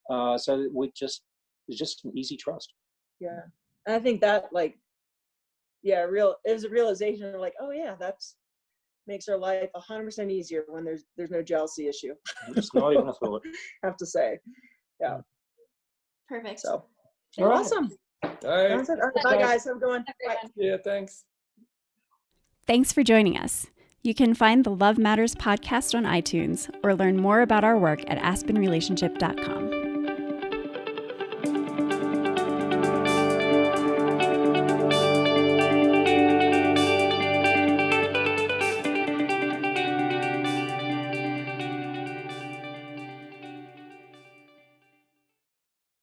So it's just an easy trust. Yeah. And I think that, like, it was a realization of like, oh yeah, that's makes our life 100% easier when there's no jealousy issue. It's not even a thought. I have to say. Yeah. Perfect. So All right. awesome. All right. All right. Bye guys. Have a good one. Bye. Yeah, thanks. Thanks for joining us. You can find the Love Matters podcast on iTunes or learn more about our work at aspenrelationship.com.